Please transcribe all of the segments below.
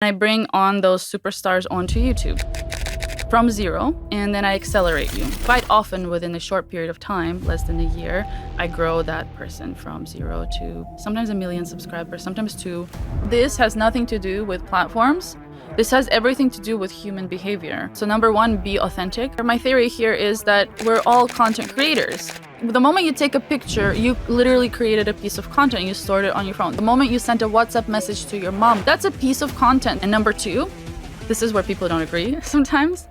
I bring on those superstars onto YouTube from zero, and then I accelerate you. Quite often within a short period of time, less than a year, I grow that person from 0 to sometimes 1 million subscribers, sometimes 2. This has nothing to do with platforms. This has everything to do with human behavior. So number one, be authentic. My theory here is that we're all content creators. The moment you take a picture, you literally created a piece of content and you stored it on your phone. The moment you sent a WhatsApp message to your mom, that's a piece of content. And number two, this is where people don't agree sometimes.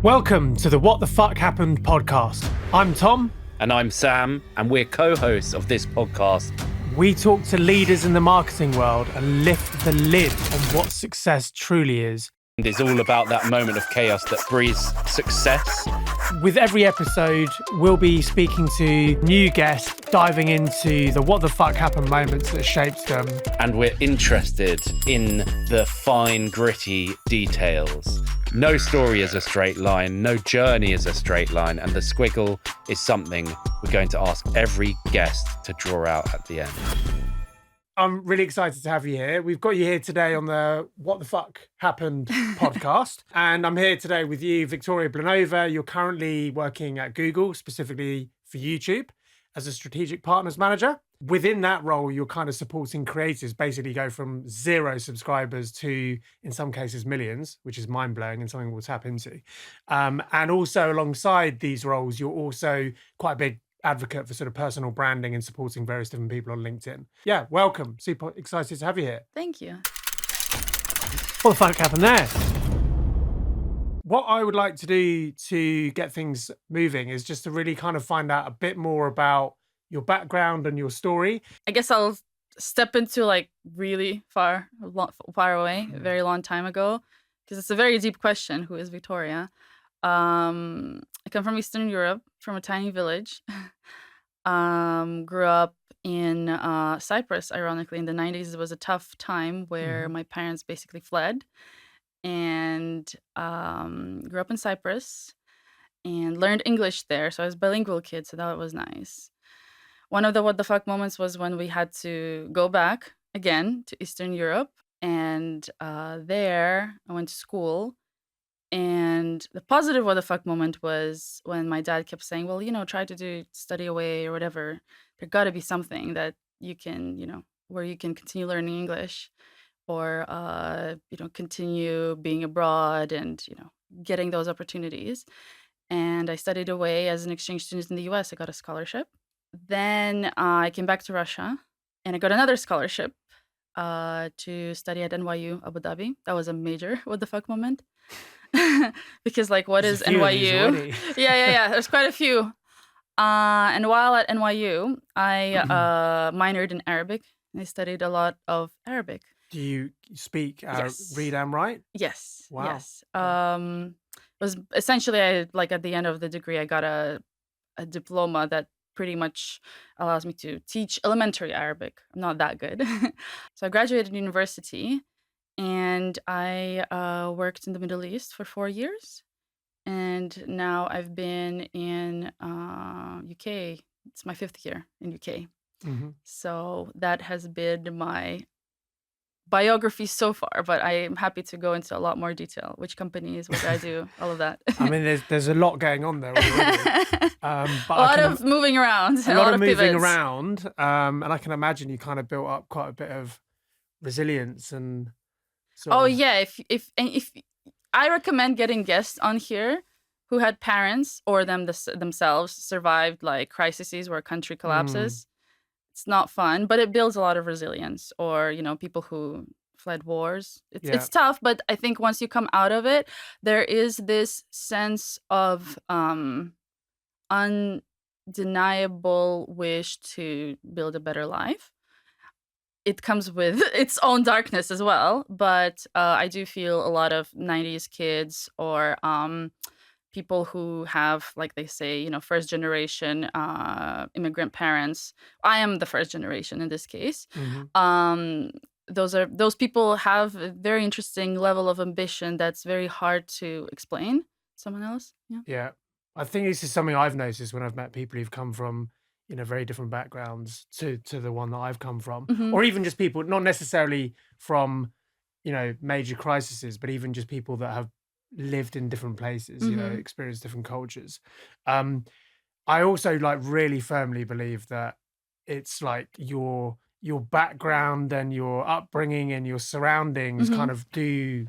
Welcome to the What the Fuck Happened podcast. I'm Tom. And I'm Sam, and we're co-hosts of this podcast. We talk to leaders in the marketing world and lift the lid on what success truly is. And it's all about that moment of chaos that breeds success. With every episode, we'll be speaking to new guests, diving into the what the fuck happened moments that shaped them. And we're interested in the fine, gritty details. No story is a straight line, no journey is a straight line, and the squiggle is something we're going to ask every guest to draw out at the end. I'm really excited to have you here. We've got you here today on the What the Fuck Happened podcast. And I'm here today with you, Victoria Blinova. You're currently working at Google, specifically for YouTube, as a strategic partners manager. Within that role, you're kind of supporting creators, basically go from 0 subscribers to, in some cases, millions, which is mind-blowing and something we'll tap into. And also alongside these roles, you're also quite a big advocate for sort of personal branding and supporting various different people on LinkedIn. Yeah, welcome. Super excited to have you here. Thank you. What the fuck happened there? What I would like to do to get things moving is just to really kind of find out a bit more about your background and your story. I guess I'll step into like really far away, a very long time ago, because it's a very deep question. Who is Victoria? I come from Eastern Europe, from a tiny village. Grew up in Cyprus, ironically. In the 90s, it was a tough time where my parents basically fled. And grew up in Cyprus and learned English there. So I was a bilingual kid, so that was nice. One of the what the fuck moments was when we had to go back again to Eastern Europe. And there I went to school. And the positive what the fuck moment was when my dad kept saying, well, try to study away or whatever. There got to be something that you can, where you can continue learning English or, continue being abroad and, getting those opportunities. And I studied away as an exchange student in the US. I got a scholarship. Then I came back to Russia and I got another scholarship to study at NYU Abu Dhabi. That was a major what the fuck moment. Because what There's is NYU? Yeah. There's quite a few. And while at NYU, I minored in Arabic. I studied a lot of Arabic. Do you speak, Yes. read and write? Yes. Wow. Yes. It was essentially at the end of the degree, I got a diploma that pretty much allows me to teach elementary Arabic. I'm not that good. So I graduated university. And I worked in the Middle East for 4 years. And now I've been in UK. It's my 5th year in UK. Mm-hmm. So that has been my biography so far. But I am happy to go into a lot more detail. Which companies, what I do, all of that. I mean, there's a lot going on there already. But a lot of moving around. A lot of moving pivots. around. And I can imagine you kind of built up quite a bit of resilience and Oh yeah, if I recommend getting guests on here who had parents or themselves survived crises where a country collapses. It's not fun, but it builds a lot of resilience. Or people who fled wars. It's tough, but I think once you come out of it, there is this sense of undeniable wish to build a better life. It comes with its own darkness as well, but I do feel a lot of 90s kids or people who have, like they say, first generation immigrant parents. I am the first generation in this case. Mm-hmm. Those people have a very interesting level of ambition that's very hard to explain. Someone else? Yeah. I think this is something I've noticed when I've met people who've come from very different backgrounds to the one that I've come from, or even just people not necessarily from major crises, but even just people that have lived in different places, experienced different cultures. I also like really firmly believe that it's like your background and your upbringing and your surroundings kind of do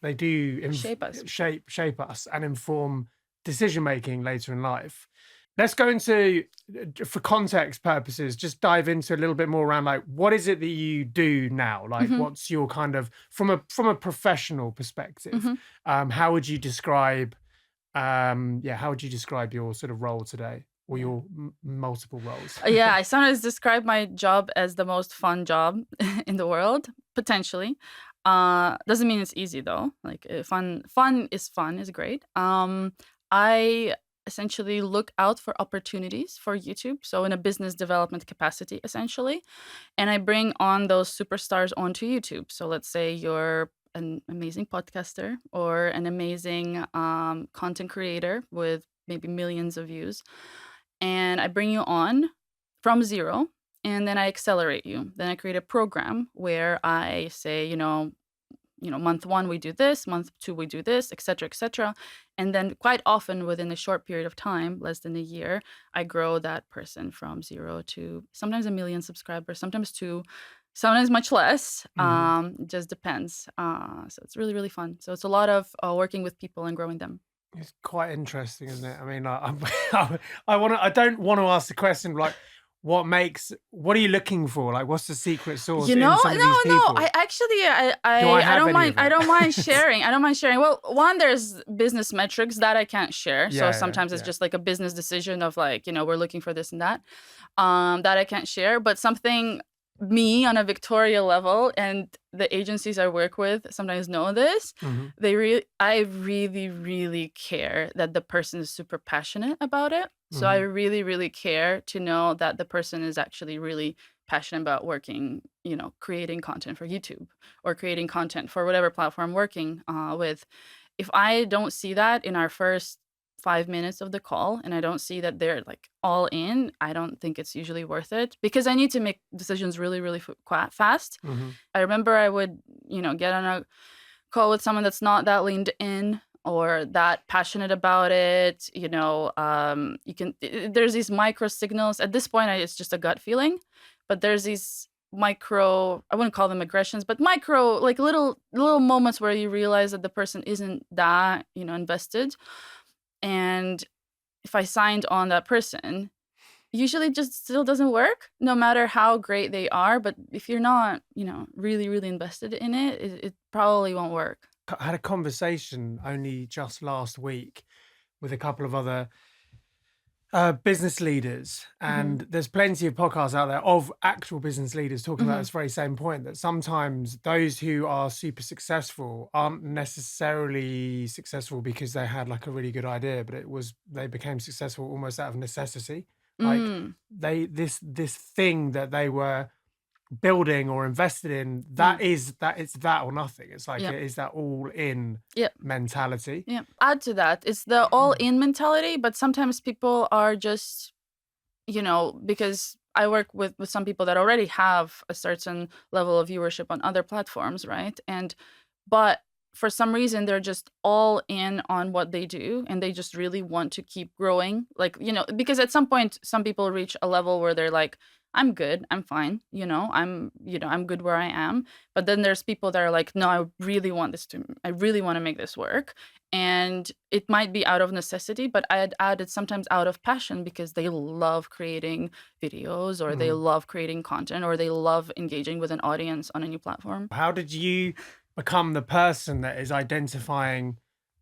Shape us. shape us and inform decision making later in life. Let's go into, for context purposes, just dive into a little bit more around like what is it that you do now? Like what's your kind of from a professional perspective? How would you describe how would you describe your sort of role today or your multiple roles? Yeah, I sometimes describe my job as the most fun job in the world, potentially. Doesn't mean it's easy though. Like fun is great. I essentially look out for opportunities for YouTube, so in a business development capacity, essentially, and I bring on those superstars onto YouTube. So let's say you're an amazing podcaster or an amazing content creator with maybe millions of views, and I bring you on from zero, and then I accelerate you. Then I create a program where I say, month 1 we do this, month 2 we do this, etc., etc. And then quite often within a short period of time, less than a year, I grow that person from 0 to sometimes 1 million subscribers, sometimes 2, sometimes much less. It just depends. So it's really, really fun. So it's a lot of working with people and growing them. It's quite interesting, isn't it? I mean, I don't want to ask the question like, what are you looking for? Like, what's the secret sauce in some of these people? No. I don't mind. I don't mind sharing. I don't mind sharing. Well, one, there's business metrics that I can't share. So sometimes it's just like a business decision of like, we're looking for this and that, that I can't share. But something me on a Victoria level and the agencies I work with sometimes know this. I really, really care that the person is super passionate about it. So I really, really care to know that the person is actually really passionate about working, creating content for YouTube or creating content for whatever platform I'm working with. If I don't see that in our first 5 minutes of the call and I don't see that they're like all in, I don't think it's usually worth it because I need to make decisions really, really fast. I remember I would, get on a call with someone that's not that leaned in or that passionate about it. There's these micro signals. At this point, it's just a gut feeling, but there's these micro, I wouldn't call them aggressions, but micro, like little moments where you realize that the person isn't that, invested. And if I signed on that person, usually just still doesn't work, no matter how great they are. But if you're not, really, really invested in it, it probably won't work. I had a conversation only just last week with a couple of other business leaders, and there's plenty of podcasts out there of actual business leaders talking about this very same point, that sometimes those who are super successful aren't necessarily successful because they had like a really good idea, but they became successful almost out of necessity. Like this thing that they were building or invested in, it's that or nothing. It's like it is that all in mentality. Add to that, it's the all in mentality, but sometimes people are just, because I work with some people that already have a certain level of viewership on other platforms, right? But for some reason they're just all in on what they do and they just really want to keep growing, like, because at some point some people reach a level where they're like, I'm good, I'm fine, I'm good where I am. But then there's people that are like, no, I really want to make this work. And it might be out of necessity, but I'd add it's sometimes out of passion because they love creating videos or they love creating content or they love engaging with an audience on a new platform. How did you become the person that is identifying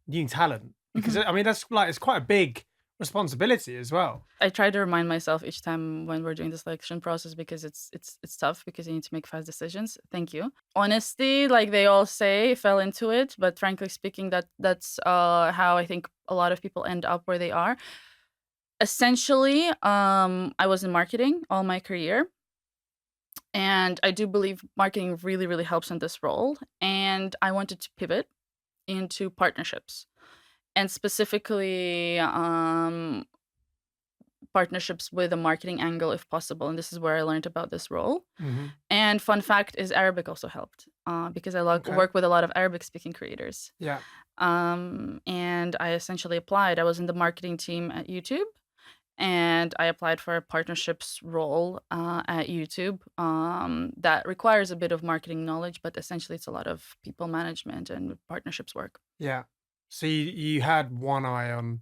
new talent? Because I mean, that's like, it's quite a big responsibility as well. I try to remind myself each time when we're doing the selection process because it's tough because you need to make fast decisions. Thank you. Honesty, like they all say, fell into it, but frankly speaking, that's how I think a lot of people end up where they are. Essentially, I was in marketing all my career. And I do believe marketing really, really helps in this role. And I wanted to pivot into partnerships. And specifically, partnerships with a marketing angle if possible. And this is where I learned about this role. Mm-hmm. And fun fact is Arabic also helped because I work with a lot of Arabic speaking creators. Yeah. And I essentially applied. I was in the marketing team at YouTube. And I applied for a partnerships role at YouTube that requires a bit of marketing knowledge, but essentially it's a lot of people management and partnerships work. Yeah. So you had one eye on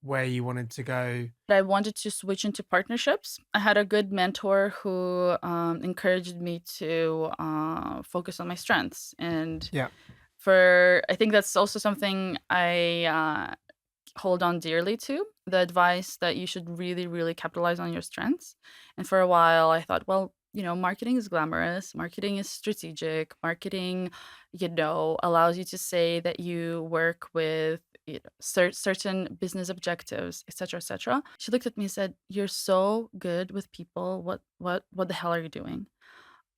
where you wanted to go. I wanted to switch into partnerships. I had a good mentor who encouraged me to focus on my strengths. And Yeah. I think that's also something I hold on dearly to, the advice that you should really, really capitalize on your strengths. And for a while, I thought, well, marketing is glamorous, marketing is strategic, marketing, allows you to say that you work with certain business objectives, etc., etc. She looked at me and said, "You're so good with people. What the hell are you doing?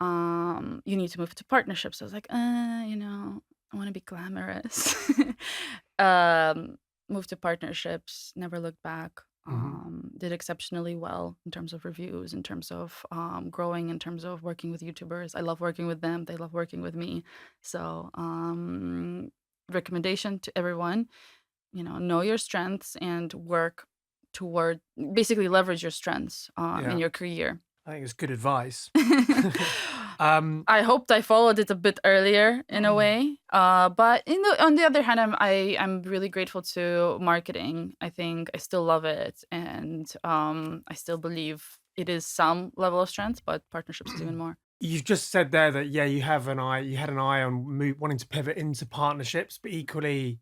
You need to move to partnerships." I was like, I want to be glamorous. Moved to partnerships, never looked back. Did exceptionally well in terms of reviews, in terms of growing, in terms of working with YouTubers. I love working with them. They love working with me. So recommendation to everyone, know your strengths and work toward, basically leverage your strengths in your career. I think it's good advice. I hoped I followed it a bit earlier in a way, but on the other hand, I'm really grateful to marketing. I think I still love it, and I still believe it is some level of strength, but partnerships is even more. You've just said there that you had an eye on wanting to pivot into partnerships, but equally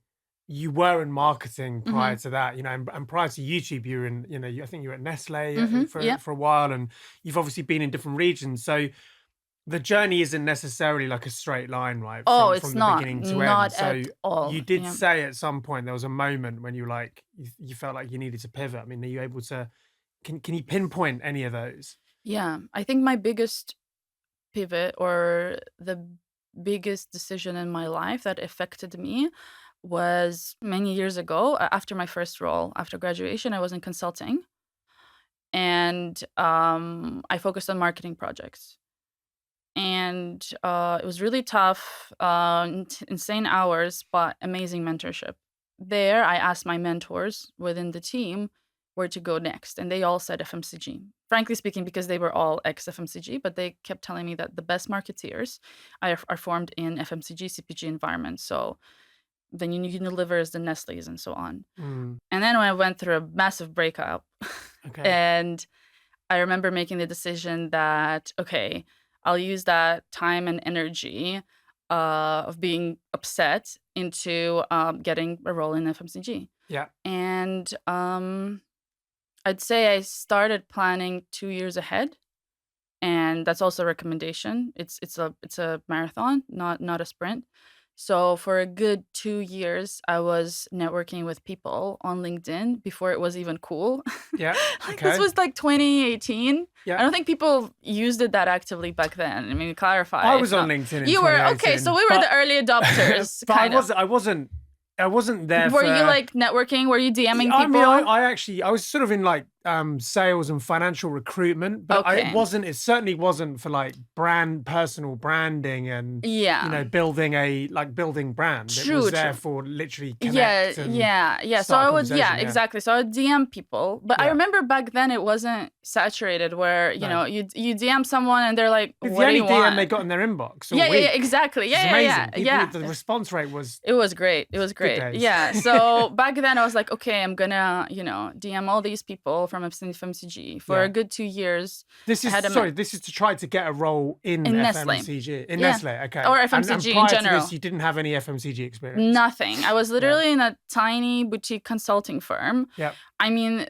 you were in marketing prior to that, and prior to YouTube, you were in, I think you were at Nestle for a while, and you've obviously been in different regions. So the journey isn't necessarily like a straight line, right? It's from the not. beginning to Not end. at So all. you did say at some point there was a moment when you felt like you needed to pivot. I mean, are you able to? Can you pinpoint any of those? Yeah, I think my biggest pivot or the biggest decision in my life that affected me was many years ago. After my first role, after graduation, I was in consulting, and I focused on marketing projects. And it was really tough, insane hours, but amazing mentorship. There, I asked my mentors within the team where to go next, and they all said FMCG. Frankly speaking, because they were all ex-FMCG, but they kept telling me that the best marketeers are formed in FMCG, CPG environments. So the Unilevers, the Nestles, and so on. And then when I went through a massive breakup, and I remember making the decision that, okay, I'll use that time and energy of being upset into getting a role in FMCG. Yeah. And I'd say I started planning 2 years ahead. And that's also a recommendation. It's a marathon, not a sprint. So for a good 2 years, I was networking with people on LinkedIn before it was even cool. Yeah. This was like 2018. Yeah. I don't think people used it that actively back then. I mean, clarify. I was on LinkedIn in You were? 2018, Okay, so we were the early adopters. But I wasn't there. Were you like networking? Were you DMing people? I mean, I was sort of in like sales and financial recruitment, but it certainly wasn't for like personal branding and building brand. True, it was there for literally connect. So I would, exactly. So I would DM people, but I remember back then it wasn't saturated where you DM someone and they're like, it's what the do you only DM want? they got in their inbox. Exactly. It's amazing. The response rate was. It was great. Yeah. So back then I was like, okay, I'm gonna DM all these people from FMCG for a good 2 years. This is to try to get a role in FMCG. In Nestle, okay. Or FMCG and prior in general. To this, you didn't have any FMCG experience? Nothing. I was literally in a tiny boutique consulting firm. Yeah. I mean,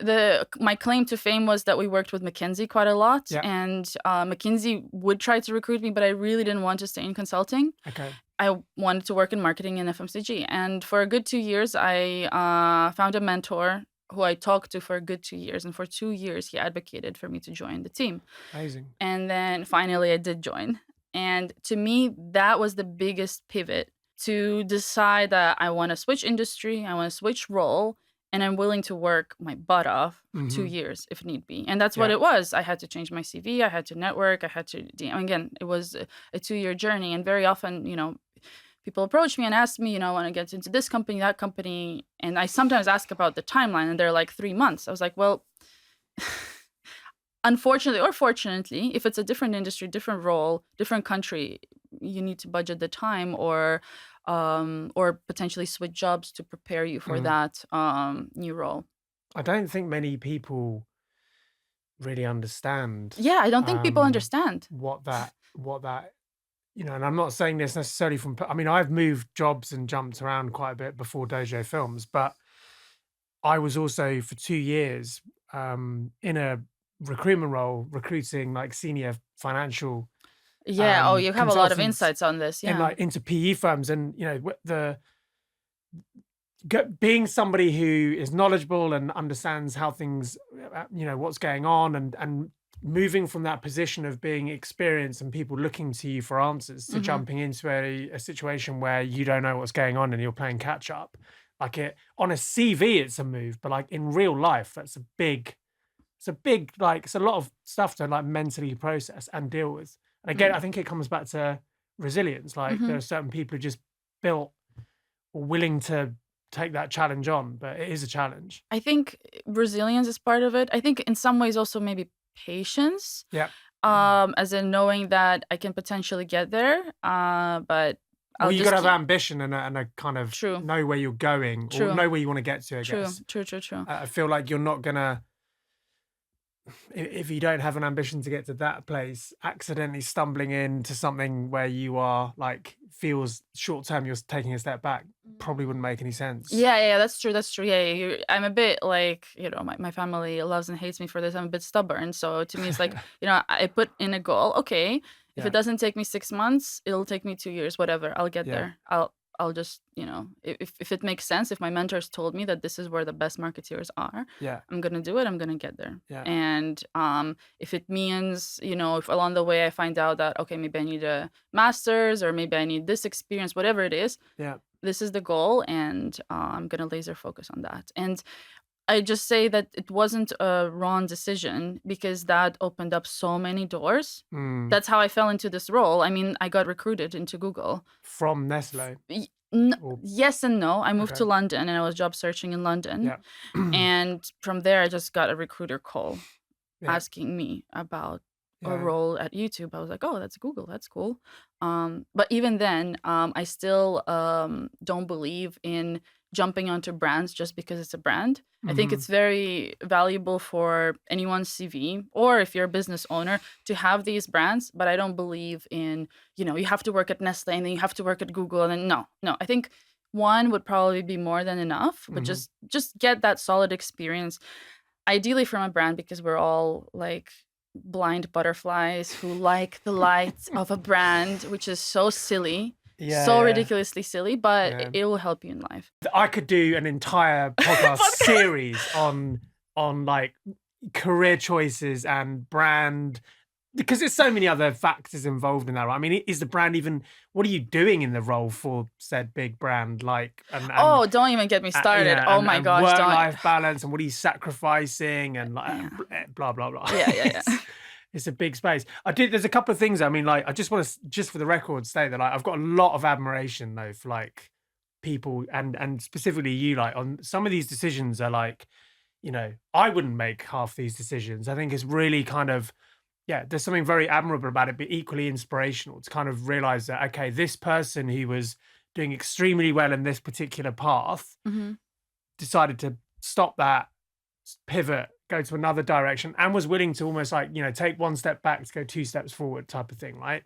my claim to fame was that we worked with McKinsey quite a lot. Yeah. And McKinsey would try to recruit me, but I really didn't want to stay in consulting. Okay. I wanted to work in marketing and FMCG. And for a good 2 years, I found a mentor who I talked to for a good 2 years. And for 2 years, he advocated for me to join the team. Amazing. And then finally, I did join. And to me, that was the biggest pivot to decide that I want to switch industry, I want to switch role, and I'm willing to work my butt off for 2 years if need be. And that's what it was. I had to change my CV. I had to network. I had to, again, it was a 2-year journey. And very often, people approach me and ask me, I want to get into this company, that company. And I sometimes ask about the timeline, and they're like 3 months. I was like, well, unfortunately or fortunately, if it's a different industry, different role, different country, you need to budget the time or potentially switch jobs to prepare you for that new role. I don't think many people really understand. Yeah, I don't think people understand what that, and I'm not saying this necessarily from, I mean, I've moved jobs and jumped around quite a bit before Dojo Films, but I was also for 2 years in a recruitment role, recruiting like senior financial Yeah. You have a lot of consultants insights on this. Yeah. into PE firms, and being somebody who is knowledgeable and understands how things, what's going on, and moving from that position of being experienced and people looking to you for answers to jumping into a situation where you don't know what's going on and you're playing catch up. Like on a CV, it's a move, but like in real life, it's a lot of stuff to like mentally process and deal with. And again, I think it comes back to resilience. Like there are certain people who just built or willing to take that challenge on, but it is a challenge. I think resilience is part of it. I think in some ways also maybe patience. Yeah. As in knowing that I can potentially get there, but you got to have ambition and a kind of know where you're going or know where you want to get to, I guess. True. I feel like you're not going to, if you don't have an ambition to get to that place, accidentally stumbling into something where you are like feels short term, you're taking a step back, probably wouldn't make any sense. Yeah, that's true. Yeah, I'm a bit like, my family loves and hates me for this. I'm a bit stubborn. So to me, it's like, I put in a goal. Okay, if it doesn't take me 6 months, it'll take me 2 years, whatever. I'll get there. I'll just, if it makes sense, if my mentors told me that this is where the best marketeers are, I'm going to do it. I'm going to get there. Yeah. And if it means, if along the way I find out that, okay, maybe I need a master's or maybe I need this experience, whatever it is, this is the goal. And I'm going to laser focus on that. And I just say that it wasn't a wrong decision because that opened up so many doors. That's how I fell into this role. I mean, I got recruited into Google. From Nestle? Yes and no. I moved to London and I was job searching in London. Yeah. And from there, I just got a recruiter call asking me about a role at YouTube. I was like, oh, that's Google. That's cool. But even then, I still don't believe in jumping onto brands just because it's a brand. I think it's very valuable for anyone's CV or if you're a business owner to have these brands, but I don't believe in, you have to work at Nestle and then you have to work at Google and then no. I think one would probably be more than enough, but just get that solid experience, ideally from a brand, because we're all like blind butterflies who like the light of a brand, which is so silly. So ridiculously silly, but it will help you in life. I could do an entire podcast series on like career choices and brand, because there's so many other factors involved in that. Right? I mean, is the brand even, what are you doing in the role for said big brand? Like, don't even get me started. My gosh, work-life balance, and what are you sacrificing, and like blah blah blah. Yeah. It's a big space. There's a couple of things. I mean, like, I just want to, just for the record, say that like, I've got a lot of admiration though for like people and specifically you, like on some of these decisions are like, I wouldn't make half these decisions. I think it's really kind of, there's something very admirable about it, but equally inspirational to kind of realize that, okay, this person who was doing extremely well in this particular path decided to stop that, pivot, go to another direction, and was willing to almost like, take one step back to go 2 steps forward type of thing, right?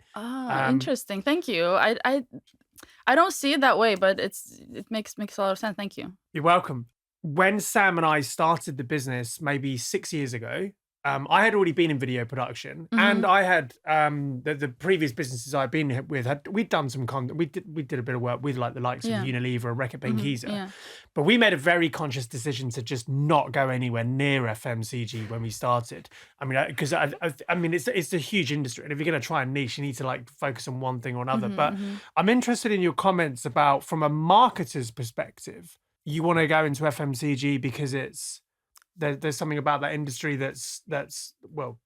Interesting. Thank you. I don't see it that way, but it makes a lot of sense. Thank you. You're welcome. When Sam and I started the business maybe 6 years ago, I had already been in video production, and I had the previous businesses I'd been with we'd done some content. We did a bit of work with like the likes of Unilever, Reckitt Benckiser, but we made a very conscious decision to just not go anywhere near FMCG when we started. I mean, because I mean it's a huge industry, and if you're going to try and niche, you need to like focus on one thing or another. But I'm interested in your comments about, from a marketer's perspective, you want to go into FMCG because there's something about that industry that's well.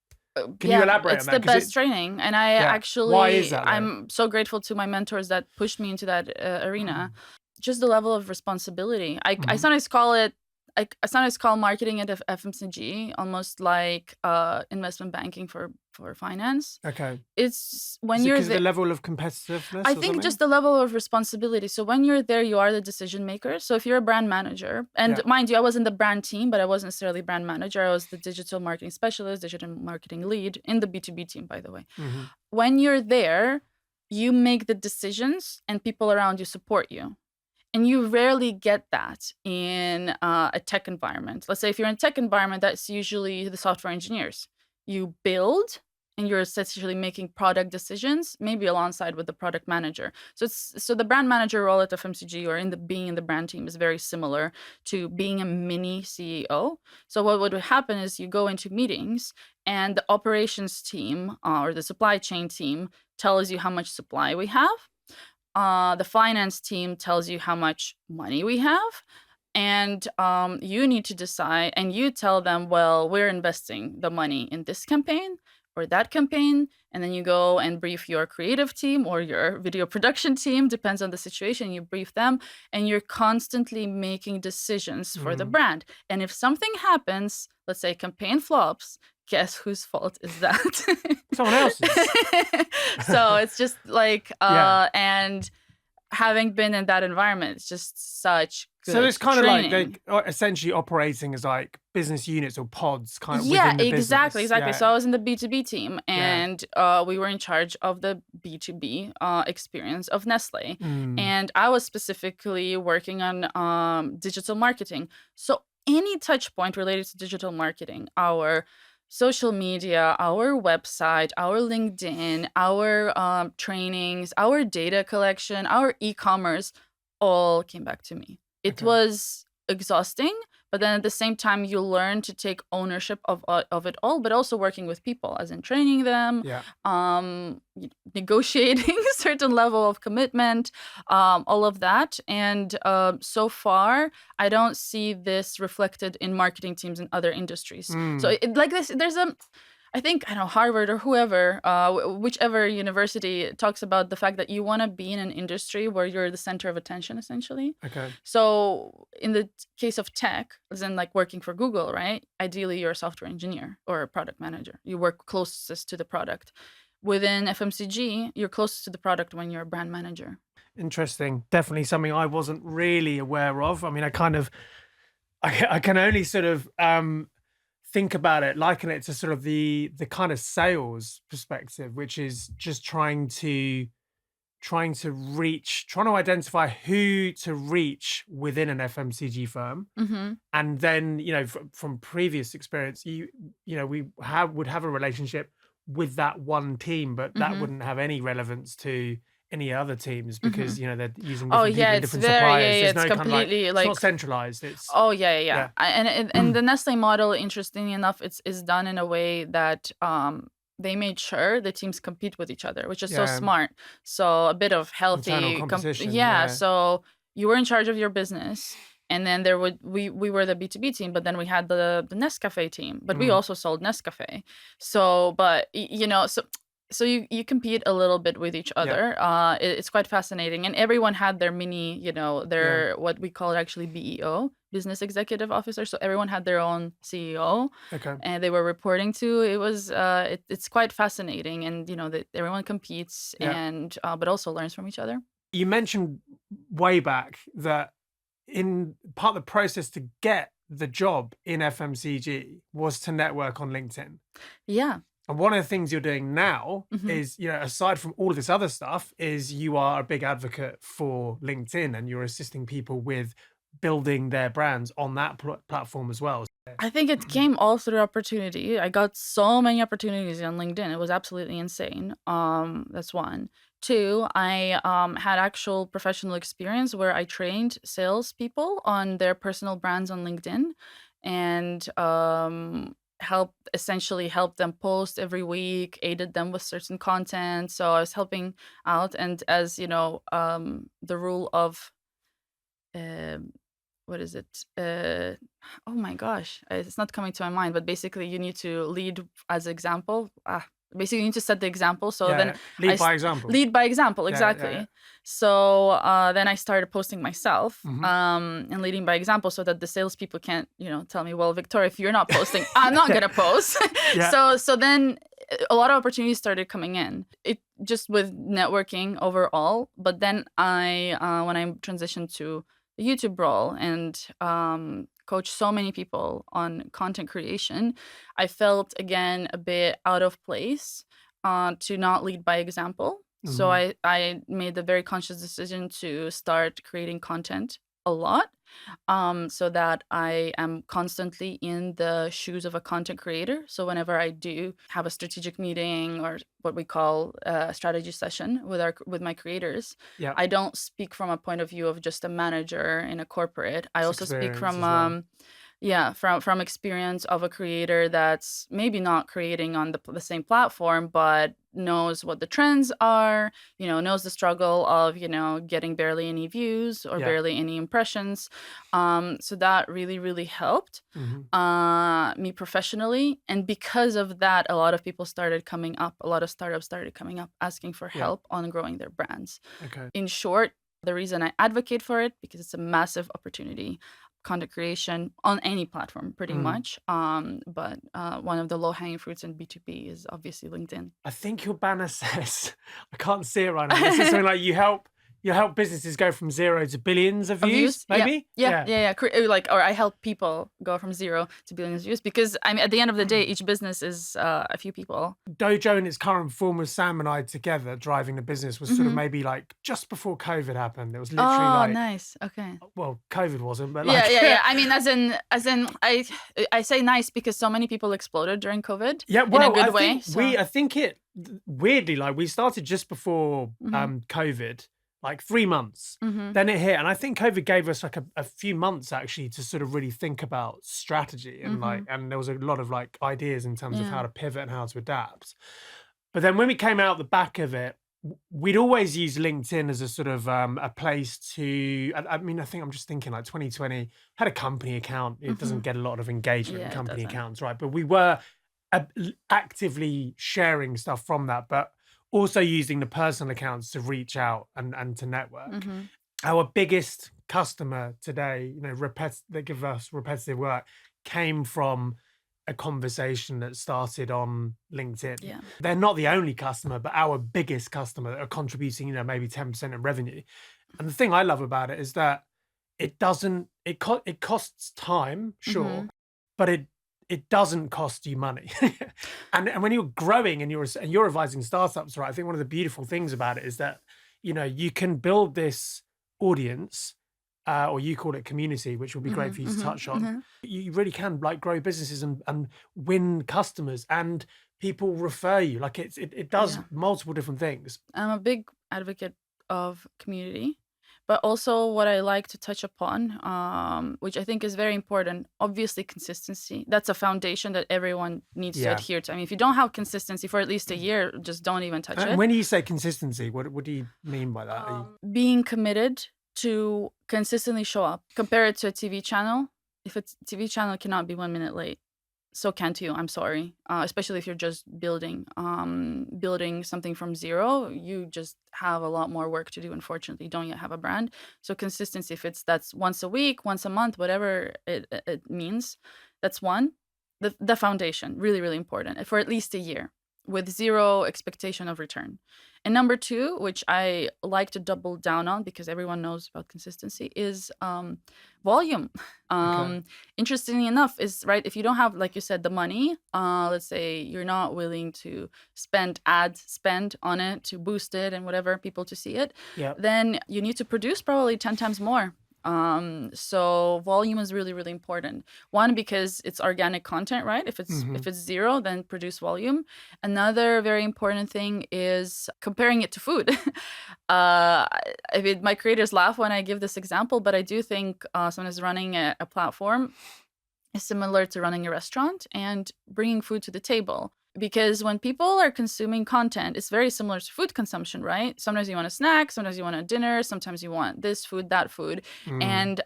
Can you elaborate it's on that? the best training, and I Why is actually that, though? I'm so grateful to my mentors that pushed me into that arena. Just the level of responsibility. I sometimes call it. I sometimes call marketing at FMCG almost like investment banking for finance. Okay. It's when Is it you're because of the there. level of competitiveness? I or think something? just the level of responsibility. So when you're there, you are the decision maker. So if you're a brand manager, and mind you, I was in the brand team, but I wasn't necessarily brand manager. I was the digital marketing specialist, digital marketing lead in the B2B team, by the way. When you're there, you make the decisions and people around you support you. And you rarely get that in a tech environment. Let's say if you're in a tech environment, that's usually the software engineers. You build and you're essentially making product decisions, maybe alongside with the product manager. So the brand manager role at FMCG or being in the brand team is very similar to being a mini CEO. So what would happen is you go into meetings and the operations team or the supply chain team tells you how much supply we have. The finance team tells you how much money we have, and you need to decide, and you tell them, well, we're investing the money in this campaign or that campaign, and then you go and brief your creative team or your video production team, depends on the situation, you brief them, and you're constantly making decisions for the brand. And if something happens, let's say campaign flops, guess whose fault is that? Someone else's. So it's just like and having been in that environment, it's just such good So it's kind of like training. they're essentially operating as like business units or pods kind of Yeah, within the exactly. business. Yeah. So I was in the B2B team, and we were in charge of the B2B experience of Nestle. And I was specifically working on digital marketing. So any touch point related to digital marketing, our social media, our website, our LinkedIn, our trainings, our data collection, our e-commerce, all came back to me. It was exhausting, but then at the same time, you learn to take ownership of it all, but also working with people, as in training them, negotiating a certain level of commitment, all of that. And so far, I don't see this reflected in marketing teams in other industries. So like this, there's I think, I don't know, Harvard or whoever, whichever university talks about the fact that you want to be in an industry where you're the center of attention, essentially. Okay. So in the case of tech, as in like working for Google, right? Ideally, you're a software engineer or a product manager. You work closest to the product. Within FMCG, you're closest to the product when you're a brand manager. Interesting. Definitely something I wasn't really aware of. I mean, I can only sort of think about it, liken it to sort of the kind of sales perspective, which is just trying to identify who to reach within an FMCG firm. And then, from previous experience, we would have a relationship with that one team, but that wouldn't have any relevance to any other teams because they're using different people and different suppliers. There's it's no completely it's not centralized. It's And the Nestle model, interestingly enough, is done in a way that they made sure the teams compete with each other, which is so smart. So a bit of healthy internal competition. So you were in charge of your business. And then we were the B2B team, but then we had the Nescafe team, but we also sold Nescafe. So, but so you compete a little bit with each other. It's quite fascinating, and everyone had their mini, their what we call actually BEO, business executive officer. So everyone had their own CEO, and they were reporting to. It was it's quite fascinating, and that everyone competes and but also learns from each other. You mentioned way back that in part of the process to get the job in FMCG was to network on LinkedIn. Yeah. And one of the things you're doing now is, aside from all of this other stuff, is you are a big advocate for LinkedIn and you're assisting people with building their brands on that platform as well. I think it came all through opportunity. I got so many opportunities on LinkedIn. It was absolutely insane. That's one. Two, I had actual professional experience where I trained salespeople on their personal brands on LinkedIn and essentially help them post every week, aided them with certain content. So I was helping out. And as the rule of what is it? Oh my gosh, it's not coming to my mind. But basically, you need to lead as example. Basically, you need to set the example. So then lead by example. Lead by example, exactly. Yeah. So then I started posting myself Mhm. and leading by example, so that the salespeople can't, tell me, well, Victoria, if you're not posting, I'm not gonna post. Yeah. So then a lot of opportunities started coming in. It just with networking overall. But then when I transitioned to the YouTube role and coach so many people on content creation, I felt again a bit out of place to not lead by example. So I made the very conscious decision to start creating content a lot, so that I am constantly in the shoes of a content creator. So whenever I do have a strategic meeting or what we call a strategy session with my creators, Yeah. I don't speak from a point of view of just a manager in a corporate. I also speak experience from as well. from experience of a creator that's maybe not creating on the same platform, but knows what the trends are, knows the struggle of, getting barely any views or Yeah. barely any impressions. So that really, really helped me professionally. And because of that, a lot of people started coming up, a lot of startups started coming up asking for help on growing their brands. Okay. In short, the reason I advocate for it, because it's a massive opportunity. Content creation on any platform, pretty much. But one of the low-hanging fruits in B2B is obviously LinkedIn. I think your banner says, I can't see it right now. It says something like you help businesses go from 0 to billions of views, maybe? Yeah. Or I help people go from 0 to billions of views, because at the end of the day, each business is a few people. Dojo in its current form with Sam and I together driving the business was sort of maybe like just before COVID happened. It was literally nice. Okay. Well, COVID wasn't, but yeah. I mean, as in, I say nice because so many people exploded during COVID. Yeah, well, in a good way. I think it weirdly, like, we started just before COVID. Like 3 months, then it hit, and I think COVID gave us like a few months actually to sort of really think about strategy and and there was a lot of like ideas in terms of how to pivot and how to adapt. But then when we came out the back of it, we'd always used LinkedIn as a sort of a place to. I mean, I think I'm just thinking like 2020 had a company account. It doesn't get a lot of engagement in company accounts, right? But we were actively sharing stuff from that, but also using the personal accounts to reach out and to network. Our biggest customer today, that give us repetitive work, came from a conversation that started on LinkedIn. Yeah. They're not the only customer, but our biggest customer that are contributing, maybe 10% of revenue. And the thing I love about it is that it costs time, sure, but it doesn't cost you money. and when you're growing and you're advising startups, right? I think one of the beautiful things about it is that, you can build this audience, or you call it community, which will be great for you to touch on. You really can like grow businesses and win customers, and people refer you. Like it does multiple different things. I'm a big advocate of community. But also what I like to touch upon, which I think is very important, obviously consistency. That's a foundation that everyone needs to adhere to. I mean, if you don't have consistency for at least a year, just don't even touch it. When you say consistency, what do you mean by that? Being committed to consistently show up. Compare it to a TV channel. If a TV channel cannot be 1 minute late, so can't you. I'm sorry. Especially if you're just building something from zero, you just have a lot more work to do. Unfortunately, you don't yet have a brand. So consistency, if that's once a week, once a month, whatever it means, that's one. The foundation, really, really important, for at least a year, with zero expectation of return. And number two, which I like to double down on because everyone knows about consistency, is volume. Interestingly enough, is right, if you don't have, like you said, the money, let's say you're not willing to spend on it to boost it and whatever, people to see it, then you need to produce probably 10 times more. So volume is really, really important. One, because it's organic content, right? If it's zero, then produce volume. Another very important thing is comparing it to food. I mean, my creators laugh when I give this example, but I do think sometimes running a platform is similar to running a restaurant and bringing food to the table. Because when people are consuming content, it's very similar to food consumption, right? Sometimes you want a snack, sometimes you want a dinner, sometimes you want this food, that food. And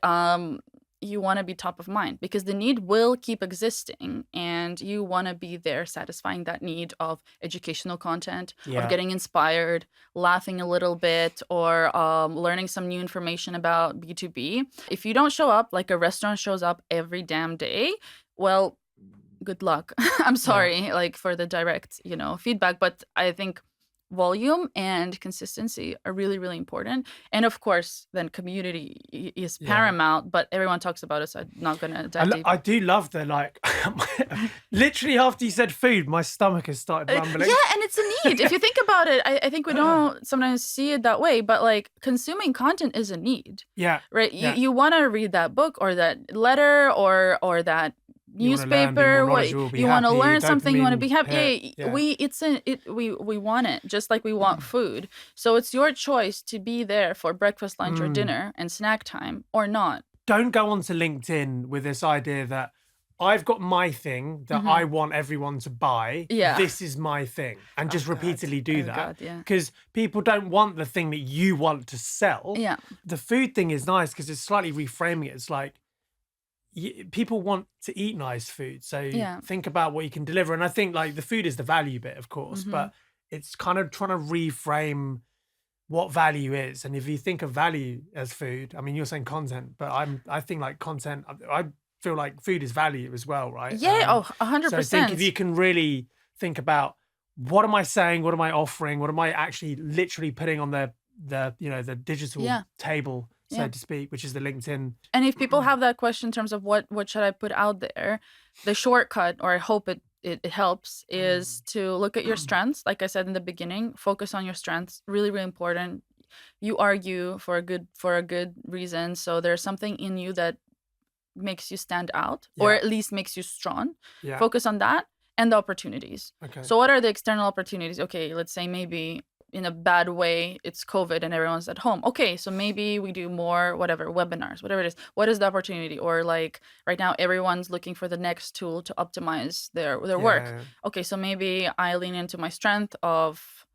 you want to be top of mind because the need will keep existing and you want to be there satisfying that need of educational content, of getting inspired, laughing a little bit, or learning some new information about B2B. If you don't show up like a restaurant shows up every damn day, well, good luck. I'm sorry, like for the direct, feedback, but I think volume and consistency are really, really important. And of course, then community is paramount, but everyone talks about it, so I'm not going to dive deep. I do love the, like, literally after you said food, my stomach has started rumbling. Yeah, and it's a need. If you think about it, I think we don't sometimes see it that way, but like consuming content is a need. Yeah. Right? You want to read that book or that letter or that newspaper, you want to learn something, you want to be happy. We want it just like we want food. So it's your choice to be there for breakfast, lunch, or dinner and snack time or not. Don't go onto LinkedIn with this idea that I've got my thing that I want everyone to buy. Yeah. This is my thing. And just repeatedly do that. Because people don't want the thing that you want to sell. Yeah. The food thing is nice because it's slightly reframing it. It's like, people want to eat nice food, so think about what you can deliver. And I think like the food is the value bit, of course, but it's kind of trying to reframe what value is. And if you think of value as food, I mean, you're saying content, but I think like content, I feel like food is value as well, right? 100%. So I think if you can really think about what am I saying, what am I offering, what am I actually literally putting on the digital table, so to speak, which is the LinkedIn. And if people have that question in terms of what should I put out there, the shortcut, or I hope it helps, is to look at your strengths. Like I said in the beginning, focus on your strengths. Really, really important. You are you for a good reason. So there's something in you that makes you stand out, or at least makes you strong. Yeah. Focus on that and the opportunities. Okay. So what are the external opportunities? Okay, let's say maybe in a bad way, it's COVID and everyone's at home. Okay, so maybe we do more, webinars, whatever it is. What is the opportunity? Or like right now, everyone's looking for the next tool to optimize their work. Yeah. Okay, so maybe I lean into my strength of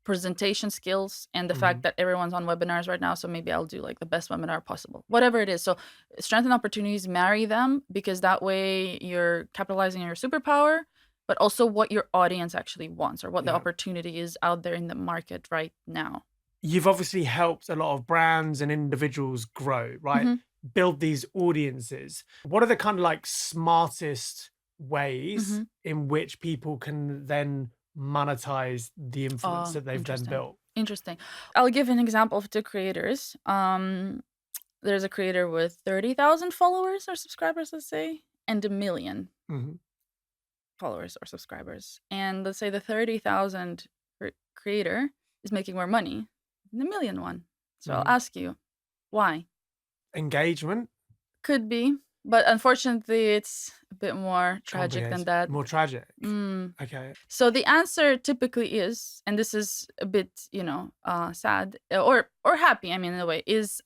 presentation skills and the fact that everyone's on webinars right now. So maybe I'll do like the best webinar possible, whatever it is. So strength and opportunities, marry them, because that way you're capitalizing on your superpower, but also what your audience actually wants or what the opportunity is out there in the market right now. You've obviously helped a lot of brands and individuals grow, right? Build these audiences. What are the kind of like smartest ways in which people can then monetize the influence that they've then built? Interesting. I'll give an example of two creators. There's a creator with 30,000 followers or subscribers, let's say, and 1 million. Followers or subscribers, and let's say the 30,000 creator is making more money than the 1 million one. So I'll ask you, why? Engagement? Could be, but unfortunately it's a bit more tragic than that. More tragic. Okay. So the answer typically is, and this is a bit sad or happy, I mean, in a way, is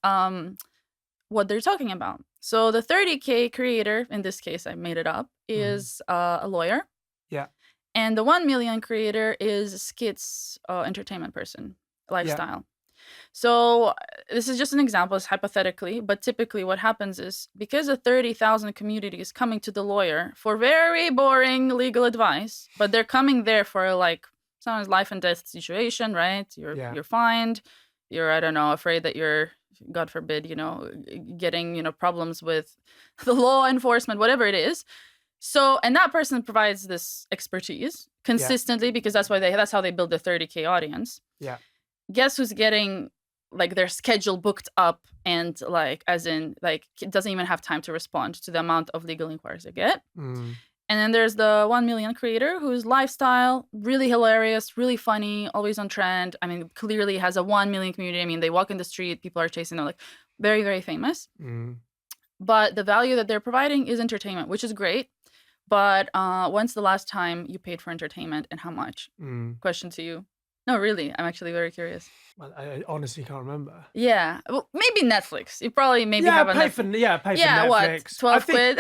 what they're talking about. So the 30K creator, in this case, I made it up, is a lawyer. Yeah. And the 1 million creator is a skits entertainment person, lifestyle. So this is just an example, it's hypothetically, but typically what happens is because the 30,000 community is coming to the lawyer for very boring legal advice, but they're coming there for like someone's life and death situation, right? You're fined. You're, I don't know, afraid that you're, God forbid, getting, problems with the law enforcement, whatever it is. So, and that person provides this expertise consistently because that's how they build the 30K audience. Yeah. Guess who's getting like their schedule booked up and like, as in like, it doesn't even have time to respond to the amount of legal inquiries they get. And then there's the 1 million creator whose lifestyle, really hilarious, really funny, always on trend. I mean, clearly has a 1 million community. I mean, they walk in the street, people are chasing them, like very, very famous. But the value that they're providing is entertainment, which is great. But when's the last time you paid for entertainment and how much? Question to you. No, really. I'm actually very curious. I honestly can't remember. Yeah. Well, maybe Netflix. You probably pay for Netflix. What? 12 quid?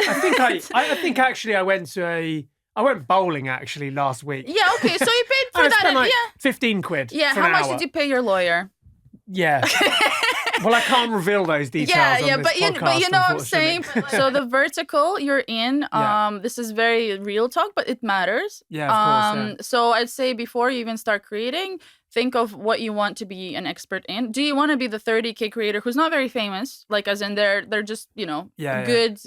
I think actually I went bowling actually last week. Yeah, okay. So you paid for I that. spent like 15 quid. Yeah, for how an much hour. did you pay your lawyer? Yeah. Well, I can't reveal those details. Yeah, on this but you know what I'm podcast, saying. unfortunately. So the vertical you're in, Yeah. this is very real talk, but it matters. Yeah, of course. Yeah. So I'd say before you even start creating, think of what you want to be an expert in. Do you want to be the 30K creator who's not very famous, like as in they're just, you know, Yeah, good,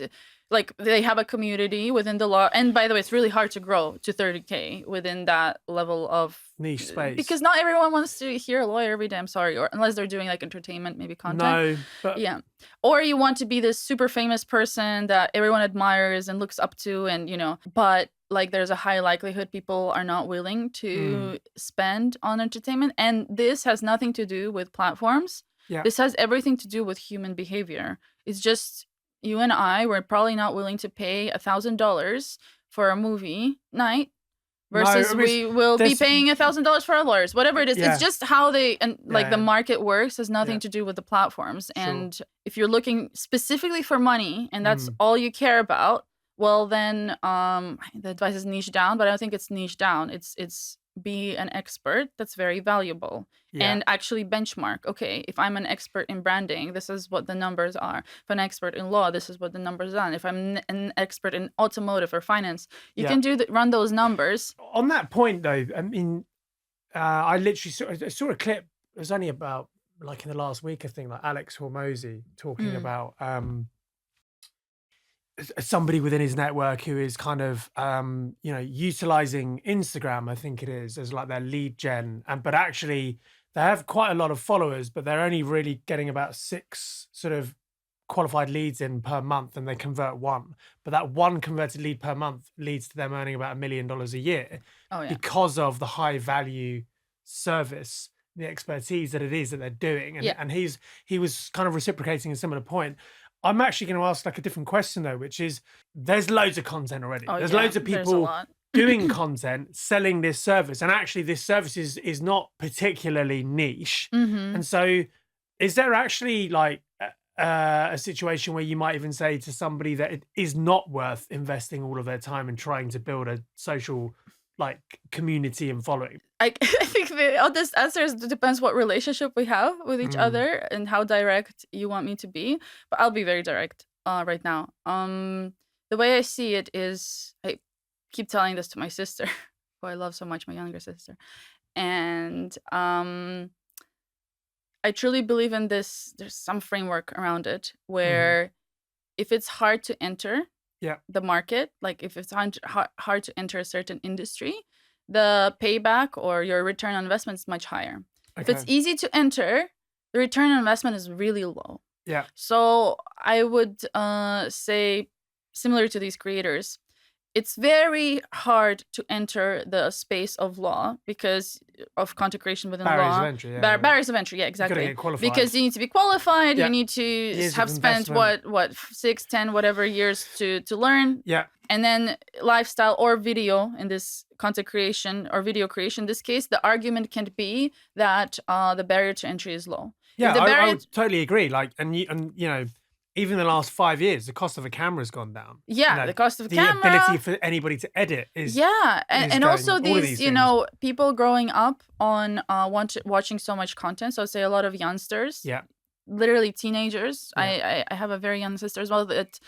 like they have a community within the law. And by the way, it's really hard to grow to 30K within that level of Niche space. because not everyone wants to hear a lawyer every day. I'm sorry, or unless they're doing like entertainment, maybe content. No, but Yeah. Or you want to be this super famous person that everyone admires and looks up to, and you know, but like there's a high likelihood people are not willing to spend on entertainment. And this has nothing to do with platforms. Yeah. This has everything to do with human behavior. It's just you and I were probably not willing to pay $1,000 for a movie night versus I mean, we will be there's- paying $1,000 for our lawyers, whatever it is. Yeah. It's just how they and like the Yeah. market works has nothing Yeah. to do with the platforms. Sure. And if you're looking specifically for money and that's Mm. all you care about, well then the advice is niche down, but I don't think it's niche down. It's be an expert that's very valuable Yeah. and actually benchmark. Okay, if I'm an expert in branding, this is what the numbers are. If I'm an expert in law, this is what the numbers are. If I'm an expert in automotive or finance, you Yeah. can run those numbers. On that point, though, I mean, I literally saw a clip. It was only about like in the last week, I think, like Alex Hormozy talking about somebody within his network who is kind of utilizing Instagram, I think it is, as like their lead gen, but actually they have quite a lot of followers, but they're only really getting about 6 sort of qualified leads in per month, and they convert 1, but that 1 converted lead per month leads to them earning about $1 million a year Oh yeah. because of the high value service, the expertise that it is that they're doing. And, Yeah. and he was kind of reciprocating a similar point. I'm actually going to ask like a different question though, which is there's loads of content already. Oh, There's yeah, loads of there's a people lot. doing content, selling this service. And actually this service is not particularly niche. Mm-hmm. And so is there actually like a situation where you might even say to somebody that it is not worth investing all of their time and trying to build a social like community and following? I think the honest answer is it depends what relationship we have with each other and how direct you want me to be. But I'll be very direct right now. The way I see it is, I keep telling this to my sister, who I love so much, my younger sister, and I truly believe in this. There's some framework around it where if it's hard to enter the market, like if it's hard to enter a certain industry, the payback or your return on investment is much higher. If it's easy to enter, the return on investment is really low. Yeah. So I would say, similar to these creators, it's very hard to enter the space of law because of content creation within Barriers law. of entry, yeah. Barriers of entry, yeah, You've gotta exactly. get qualified. Because you need to be qualified, Yeah. you need to Years have of spent investment. 6, 10, whatever years to learn. Yeah. And then lifestyle or video in this content creation or video creation, in this case, the argument can be that the barrier to entry is low. Yeah, The I barrier- would totally agree. Like, and you know, even the last 5 years, the cost of a camera's gone down. Yeah, You know, the cost of the camera. ability for anybody to edit is Yeah, and going- also all of these, these you things. know, people growing up on watching so much content. So I'd say a lot of youngsters, yeah, literally teenagers. Yeah. I have a very young sister as well that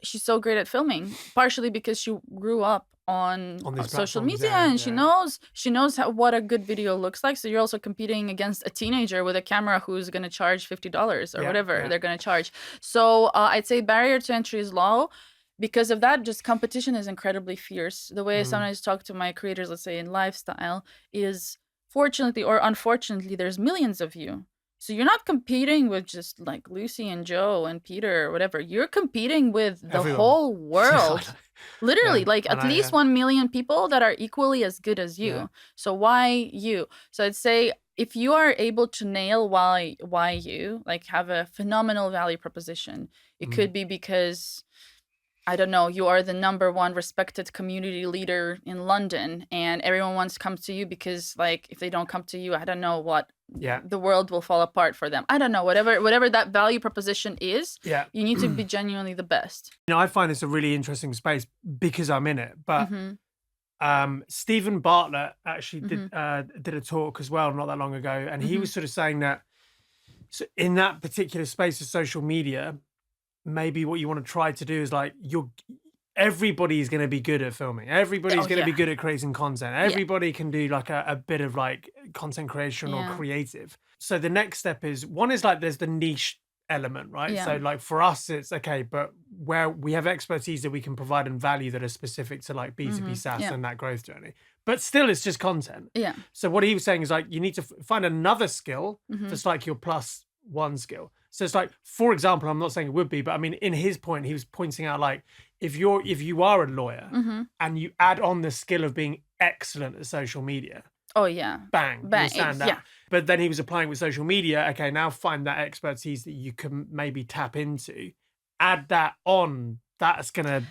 she's so great at filming, partially because she grew up on these social platforms, media, yeah, and yeah. she knows what a good video looks like. So you're also competing against a teenager with a camera who's going to charge $50 or Yeah, whatever yeah. they're going to charge. So I'd say barrier to entry is low. Because of that, just competition is incredibly fierce. The way I sometimes talk to my creators, let's say in lifestyle, is fortunately or unfortunately, there's millions of you. So you're not competing with just like Lucy and Joe and Peter or whatever. You're competing with the Everyone. whole world. Literally, Yeah, like I at know, least yeah. 1 million people that are equally as good as you. Yeah. So why you? So I'd say if you are able to nail why you, like have a phenomenal value proposition, it could be because I don't know, you are the #1 respected community leader in London and everyone wants to come to you because like if they don't come to you, I don't know what, Yeah. the world will fall apart for them. I don't know, whatever that value proposition is, Yeah. you need to be genuinely the best. You know, I find this a really interesting space because I'm in it. But Mhm. Stephen Bartlett actually did a talk as well not that long ago, and he was sort of saying that So in that particular space of social media, maybe what you want to try to do is like everybody's going to be good at filming. Everybody's going to be good at creating content. Everybody can do like a bit of like content creation or creative. So the next step is one is like there's the niche element, right? Yeah. So like for us, it's okay, but where we have expertise that we can provide and value that are specific to like B2B SaaS and that growth journey. But still, it's just content. Yeah. So what he was saying is like you need to find another skill that's like your plus one skill. So it's like, for example, I'm not saying it would be, but I mean, in his point, he was pointing out like if you are a lawyer and you add on the skill of being excellent at social media. Oh yeah. Bang. You stand out. But then he was applying with social media. Okay, now find that expertise that you can maybe tap into. Add that on. That's gonna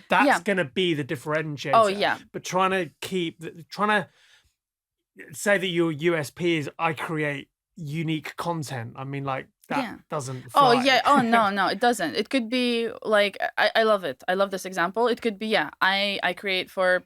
be the differentiator. Oh yeah. But trying to say that your USP is I create unique content. I mean, like that doesn't fly. Oh yeah. Oh no, it doesn't. It could be like I love it. I love this example. It could be I create for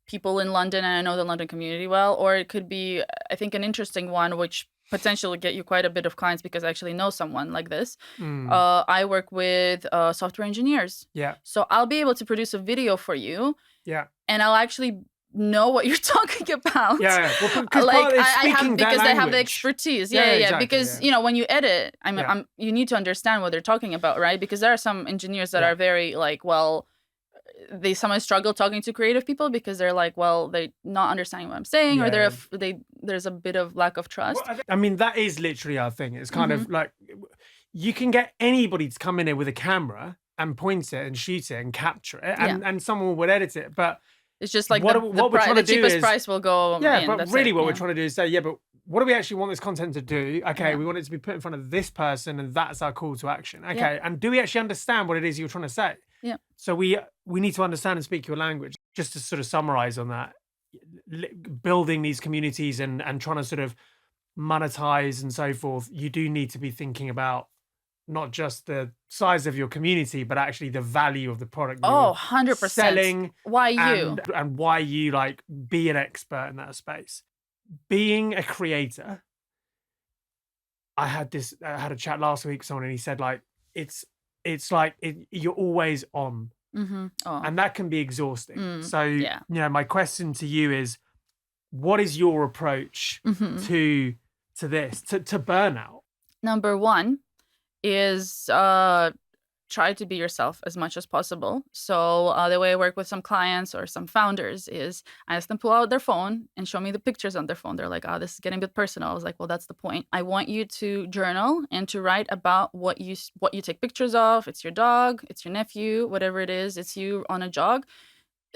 people in London and I know the London community well, or it could be I think an interesting one which potentially get you quite a bit of clients because I actually know someone like this. I work with software engineers. Yeah. So I'll be able to produce a video for you. Yeah. And I'll actually know what you're talking about. Yeah. Well, like I have because they have the expertise. Yeah. Exactly, because when you edit, you need to understand what they're talking about, right? Because there are some engineers that are very like, well, they sometimes struggle talking to creative people because they're like, well, they're not understanding what I'm saying, or there's a bit of lack of trust. Well, I mean, that is literally our thing. It's kind of like you can get anybody to come in here with a camera and point it and shoot it and capture it, and someone would edit it. But it's just like the cheapest price will go. Yeah, but really, what we're trying to do is say, but what do we actually want this content to do? Okay, we want it to be put in front of this person, and that's our call to action. Okay, and do we actually understand what it is you're trying to say? Yeah. So we need to understand and speak your language. Just to sort of summarize on that, building these communities and trying to sort of monetize and so forth, you do need to be thinking about not just the size of your community, but actually the value of the product. 100%. Selling. Why you? And why you like be an expert in that space. Being a creator, I had a chat last week with someone and he said like, it's like you're always on. And that can be exhausting. So, my question to you is, what is your approach to this, to burnout? Number one is try to be yourself as much as possible. So the way I work with some clients or some founders is I ask them to pull out their phone and show me the pictures on their phone. They're like, oh, this is getting a bit personal. I was like, well, that's the point. I want you to journal and to write about what you take pictures of. It's your dog, it's your nephew, whatever it is. It's you on a jog.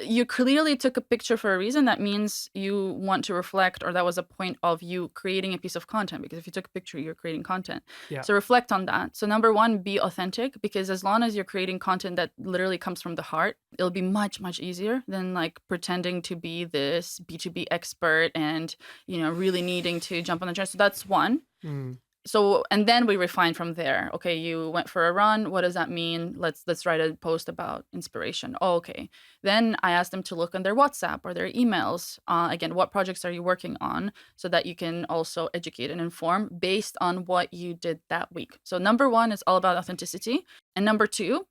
You clearly took a picture for a reason. That means you want to reflect, or that was a point of you creating a piece of content, because if you took a picture, you're creating content. Yeah. So reflect on that. So number one, be authentic, because as long as you're creating content that literally comes from the heart, it'll be much, much easier than like pretending to be this B2B expert and, really needing to jump on the trend. So that's one. So, and then we refine from there. Okay, you went for a run. What does that mean? Let's write a post about inspiration. Oh, okay. Then I asked them to look on their WhatsApp or their emails. Again, what projects are you working on, so that you can also educate and inform based on what you did that week. So number one is all about authenticity. And number two,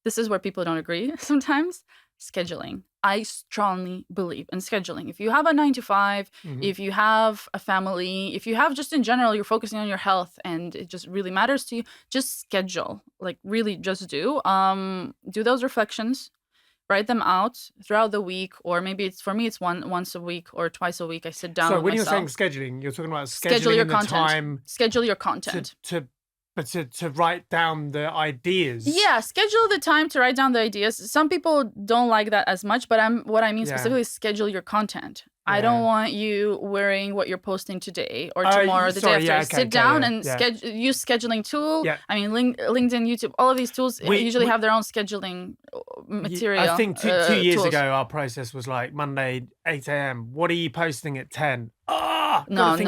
this is where people don't agree sometimes, scheduling. I strongly believe in scheduling. If you have a 9-to-5, if you have a family, if you have just in general, you're focusing on your health and it just really matters to you, just schedule. Like really just do. Do those reflections, write them out throughout the week, or maybe it's once a week or twice a week. I sit down. So when myself. you're saying scheduling, you're talking about scheduling your content. Time. Schedule your content. To write down the ideas. Yeah, schedule the time to write down the ideas. Some people don't like that as much, but what I mean specifically is schedule your content. Yeah. I don't want you worrying what you're posting today or tomorrow or the day after. Yeah, Sit down and use scheduling tool. Yeah. I mean, LinkedIn, YouTube, all of these tools usually have their own scheduling material. I think two years ago, our process was like Monday, 8 a.m. What are you posting at 10? No, but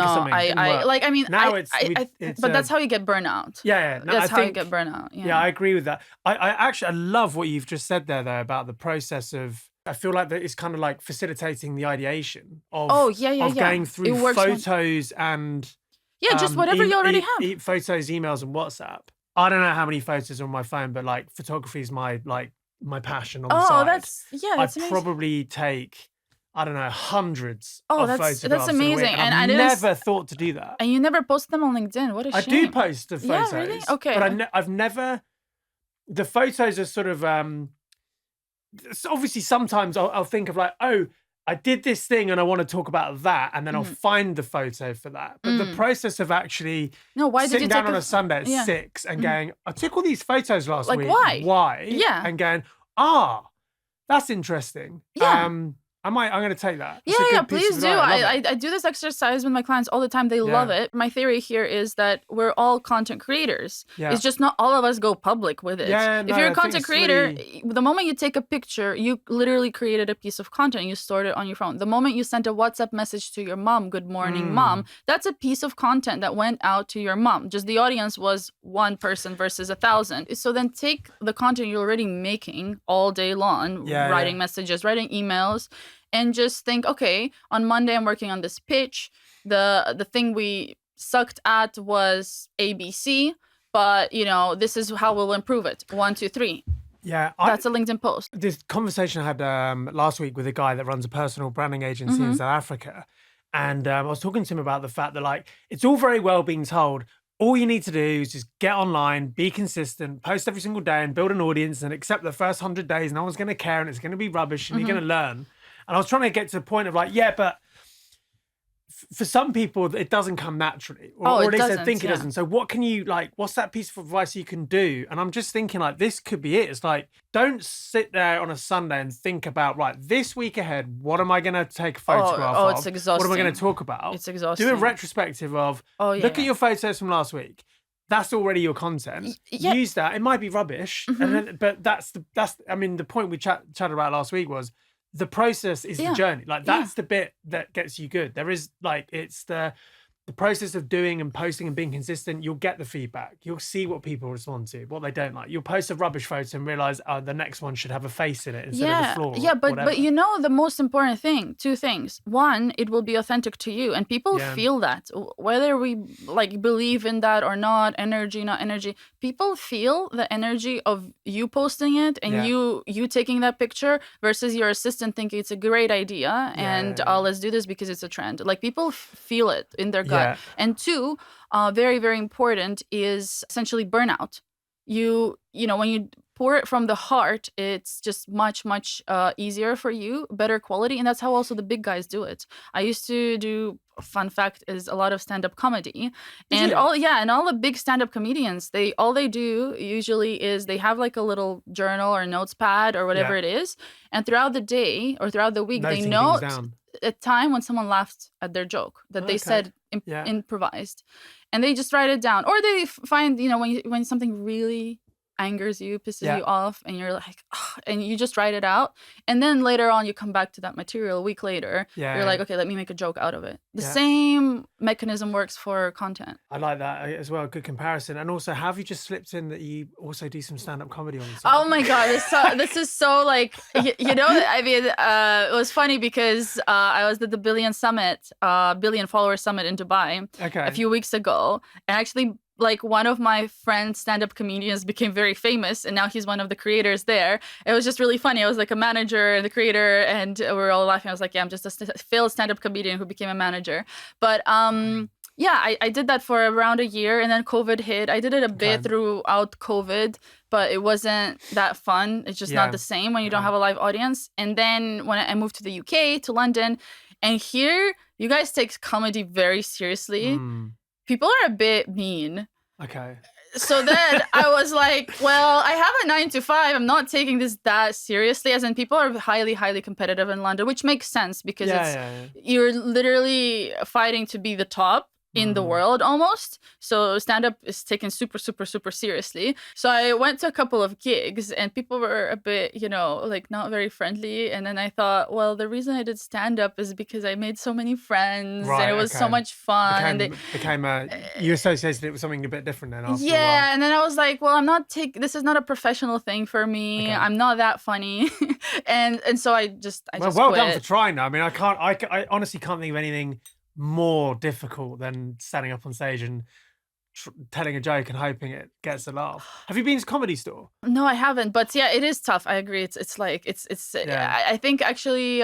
that's how you get burnout. Yeah, no, that's how you get burnout. Yeah, I agree with that. I love what you've just said there, though, about the process of. I feel like that it's kind of like facilitating the ideation of going through photos and Yeah, just whatever you already have. Photos, emails, and WhatsApp. I don't know how many photos are on my phone, but like photography is my passion on the side. That's amazing. Probably take, I don't know, hundreds Oh, of that's photographs in a week, amazing. and I I've didn't never thought to do that. And you never post them on LinkedIn. What a shame. I do post the photos. Yeah, really? Okay. But I've never. The photos are sort of. So obviously, sometimes I'll think of like, oh, I did this thing and I want to talk about that, and then I'll find the photo for that. But the process of actually sitting down on a Sunday at 6 and going, I took all these photos last week. Why? Yeah. And going, that's interesting. Yeah. I'm going to take that. Please do. I do this exercise with my clients all the time. They love it. My theory here is that we're all content creators. Yeah. It's just not all of us go public with it. Yeah, if you're a content creator, the moment you take a picture, you literally created a piece of content. You stored it on your phone. The moment you sent a WhatsApp message to your mom, good morning, mom, that's a piece of content that went out to your mom. Just the audience was one person versus 1,000. So then take the content you're already making all day long, writing messages, writing emails, and just think, okay, on Monday I'm working on this pitch. The thing we sucked at was ABC, but this is how we'll improve it. 1, 2, 3. Yeah, that's a LinkedIn post. This conversation I had last week with a guy that runs a personal branding agency in South Africa, and I was talking to him about the fact that like it's all very well being told, all you need to do is just get online, be consistent, post every single day, and build an audience, and accept the first 100 days, no one's going to care, and it's going to be rubbish, and you're going to learn. And I was trying to get to the point of like, but for some people, it doesn't come naturally. Or at least they think it doesn't. So what can you, like, what's that piece of advice you can do? And I'm just thinking like, this could be it. It's like, don't sit there on a Sunday and think about, right, this week ahead, what am I going to take a photograph of? It's exhausting. What am I going to talk about? It's exhausting. Do a retrospective of, look at your photos from last week. That's already your content. Use that. It might be rubbish, but that's I mean, the point we chatted about last week was, the process is the journey. Like that's the bit that gets you good. There is like, it's the process of doing and posting and being consistent. You'll get the feedback. You'll see what people respond to, what they don't like. You'll post a rubbish photo and realize the next one should have a face in it instead of a floor. Yeah, but the most important thing, 2 things. One, it will be authentic to you, and people feel that. Whether we like believe in that or not, energy, not energy, people feel the energy of you posting it and you taking that picture versus your assistant thinking it's a great idea and let's do this because it's a trend. Like people feel it in their gut. And 2, very, very important is essentially burnout. You when you pour it from the heart, it's just much, much easier for you, better quality. And that's how also the big guys do it. I used to do, fun fact is, a lot of stand-up comedy. And all the big stand-up comedians, all they do usually is they have like a little journal or notes pad or whatever it is. And throughout the day or throughout the week, they note a time when someone laughed at their joke that they said improvised, and they just write it down. Or they find, when something really angers you, pisses you off, and you're like, and you just write it out. And then later on, you come back to that material a week later. You're like, okay, let me make a joke out of it. The same mechanism works for content. I like that as well. Good comparison. And also, have you just slipped in that you also do some stand-up comedy on the side? Oh my God. This is so like, I mean, it was funny because I was at the Billion Follower Summit in Dubai a few weeks ago. And actually, like one of my friends, stand-up comedians, became very famous, and now he's one of the creators there. It was just really funny. I was like a manager and the creator, and we were all laughing. I was like, I'm just a failed stand-up comedian who became a manager. But I did that for around a year, and then COVID hit. I did it a bit throughout COVID, but it wasn't that fun. It's just not the same when you don't have a live audience. And then when I moved to the UK, to London, and here you guys take comedy very seriously. People are a bit mean. Okay. So then I was like, well, I have a 9 to 5. I'm not taking this that seriously. As in, people are highly, highly competitive in London, which makes sense because you're literally fighting to be the top in the world almost. So stand-up is taken super, super, super seriously. So I went to a couple of gigs and people were a bit, like not very friendly. And then I thought, well, the reason I did stand-up is because I made so many friends and it was so much fun. You associated it with something a bit different then after a while. And then I was like, well, this is not a professional thing for me. I'm not that funny. and so I just well quit. Done for trying though. I mean, I honestly can't think of anything more difficult than standing up on stage and telling a joke and hoping it gets a laugh. Have you been to Comedy Store? No, I haven't. But yeah, it is tough. I agree. It's like it's. Yeah. I think actually,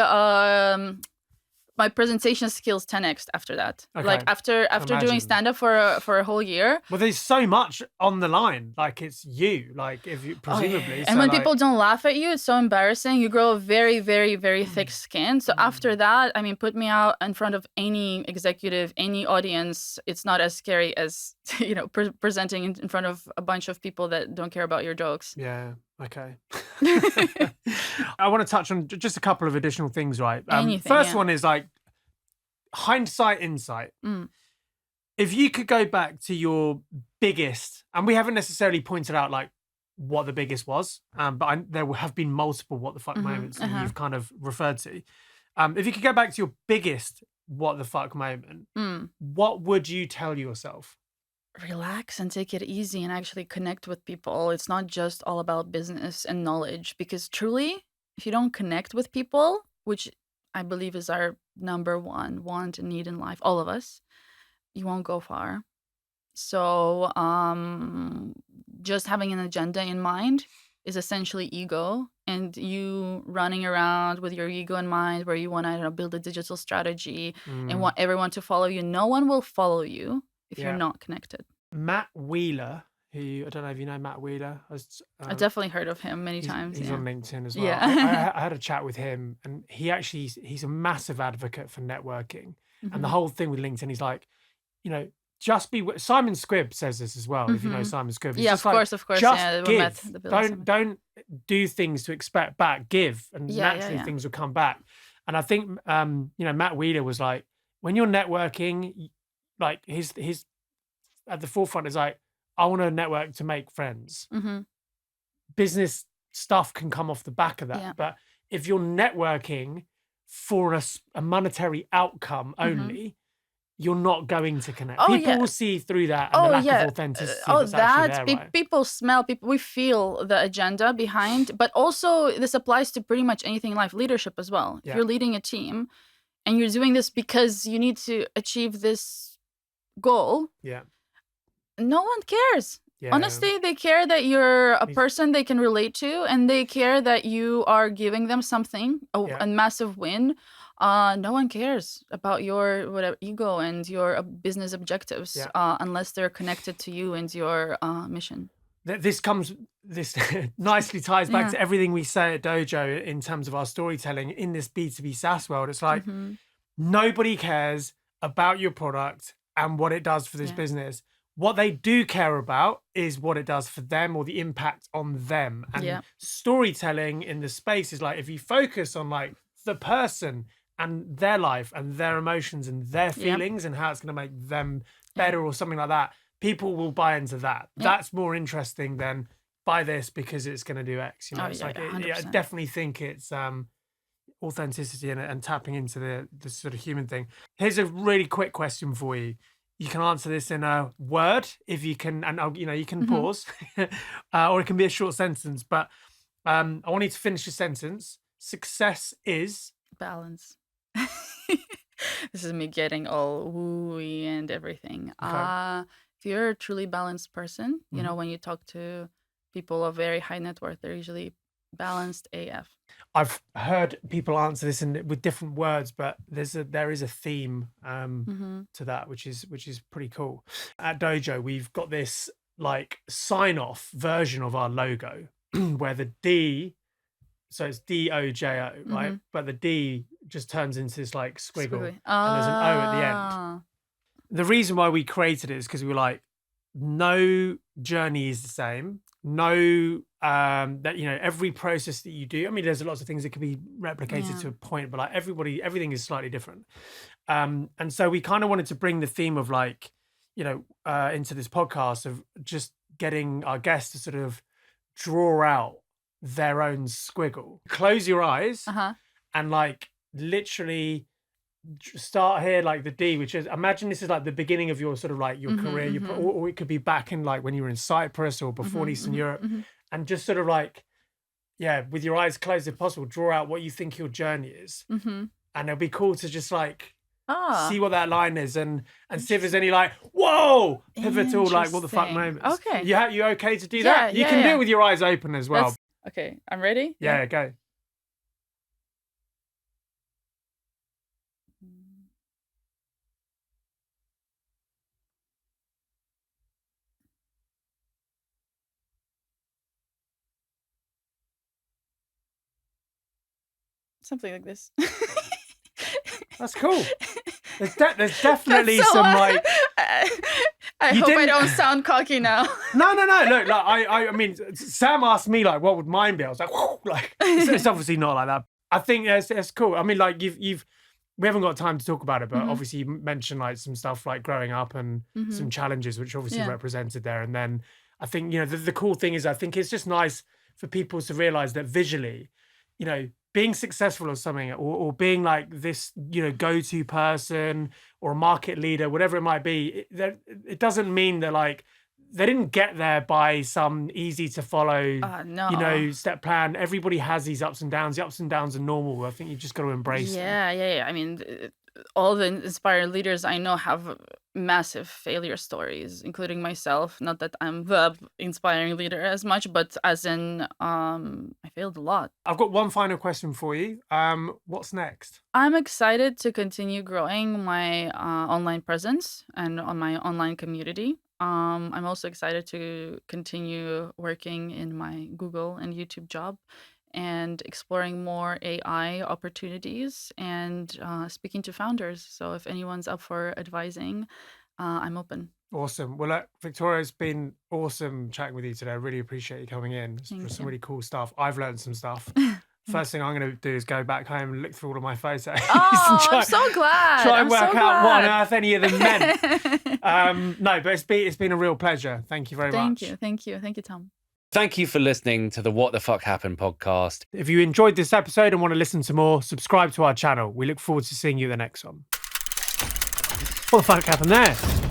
my presentation skills 10x after that. Like Okay. after doing Imagine. stand up for a whole year. Well, there's so much on the line. Like it's you. Like if you Oh, yeah, presumably. yeah. So And when like, people don't laugh at you, it's so embarrassing. You grow a very, very, very thick skin. So after that, I mean, put me out in front of any executive, any audience. It's not as scary as presenting in front of a bunch of people that don't care about your jokes. Yeah. Okay. I want to touch on just a couple of additional things, right? Anything, First yeah. one is like hindsight, insight. Mm. If you could go back to your biggest, and we haven't necessarily pointed out like what the biggest was, but there have been multiple what the fuck moments that you've kind of referred to. If you could go back to your biggest what the fuck moment, what would you tell yourself? Relax and take it easy and actually connect with people. It's not just all about business and knowledge, because truly, if you don't connect with people, which I believe is our number one want and need in life, all of us, you won't go far. So just having an agenda in mind is essentially ego, and you running around with your ego in mind where you want to build a digital strategy and want everyone to follow you. No one will follow you if you're not connected. Matt Wheeler, who I don't know if you know Matt Wheeler. I've definitely heard of him many times. He's yeah. on LinkedIn as well. Yeah. I had a chat with him, and he's a massive advocate for networking. And the whole thing with LinkedIn, he's like, just be. Simon Squibb says this as well. If you know Simon Squibb, it's Yeah, just of like, course. Just Yeah, give. Don't do things to expect back. Give, and naturally things will come back. And I think Matt Wheeler was like, when you're networking, like his at the forefront is like, I want to network to make friends. Business stuff can come off the back of that. Yeah. But if you're networking for a monetary outcome only, you're not going to connect. People will see through that and the lack of authenticity that's actually there, right? People smell, we feel the agenda behind, but also this applies to pretty much anything in life, leadership as well. If you're leading a team and you're doing this because you need to achieve this goal, no one cares. Yeah. Honestly, they care that you're a person they can relate to, and they care that you are giving them something, a massive win. No one cares about your whatever ego and your business objectives unless they're connected to you and your mission. This nicely ties back to everything we say at Dojo in terms of our storytelling in this B2B SaaS world. It's like nobody cares about your product and what it does for this business. What they do care about is what it does for them or the impact on them. And storytelling in the space is like, if you focus on like the person and their life and their emotions and their feelings and how it's going to make them better or something like that, people will buy into that. That's more interesting than buy this because it's going to do X. I definitely think it's authenticity and tapping into the sort of human thing. Here's a really quick question for you. You can answer this in a word if you can, and you can pause, or it can be a short sentence. But I want you to finish your sentence. Success is balance. This is me getting all wooey and everything. Okay. If you're a truly balanced person, when you talk to people of very high net worth, they're usually balanced AF. I've heard people answer this with different words, but there is a theme to that, which is pretty cool. At Dojo, we've got this like sign-off version of our logo where the D, so it's DOJO, right? But the D just turns into this like squiggle, and there's an O at the end. The reason why we created it is because we were like, no journey is the same. No, every process that you do, I mean, there's lots of things that can be replicated to a point, but like everything is slightly different. And so we kind of wanted to bring the theme of like, into this podcast of just getting our guests to sort of draw out their own squiggle. Close your eyes and like literally start here, like the D, which is, imagine this is like the beginning of your sort of like your career, or it could be back in like when you were in Cyprus or before in Eastern Europe, and just sort of like, with your eyes closed if possible, draw out what you think your journey is. And it'll be cool to just like see what that line is and see if there's any like, whoa, pivotal, like what the fuck Interesting. moments. Okay. You okay to do that? You Yeah, can do yeah. it with your eyes open as well. Okay, I'm ready. Yeah, go. Something like this. That's cool. There's definitely That's so some hard. like. I You hope I didn't- don't sound cocky now. No. Look, like I mean, Sam asked me like, what would mine be? I was like, whoa, like it's obviously not like that. I think it's cool. I mean, like we haven't got time to talk about it, but obviously you mentioned like some stuff like growing up and some challenges, which obviously represented there. And then I think, you know, the cool thing is I think it's just nice for people to realize that visually, you know, being successful or something or being like this, you know, go-to person or a market leader, whatever it might be, it doesn't mean that like they didn't get there by some easy to follow, No. you know, step plan. Everybody has these ups and downs. The ups and downs are normal. I think you've just got to embrace them. Yeah. I mean, all the inspired leaders I know have massive failure stories, including myself. Not that I'm the inspiring leader as much, but as in, I failed a lot. I've got one final question for you. What's next? I'm excited to continue growing my online presence and on my online community. I'm also excited to continue working in my Google and YouTube job and exploring more AI opportunities and speaking to founders. So if anyone's up for advising, I'm open. Awesome. Well, look, Victoria, it's been awesome chatting with you today. I really appreciate you coming in. It's Thank some you. really cool stuff. I've learned some stuff. First thing I'm going to do is go back home and look through all of my photos. and Oh, I'm so glad. try and I'm work so out what on glad. earth any of them meant. No, but it's been a real pleasure. Thank you very much. Thank you, Tom. Thank you for listening to the What the Fuck Happened podcast. If you enjoyed this episode and want to listen to more, subscribe to our channel. We look forward to seeing you in the next one. What the fuck happened there?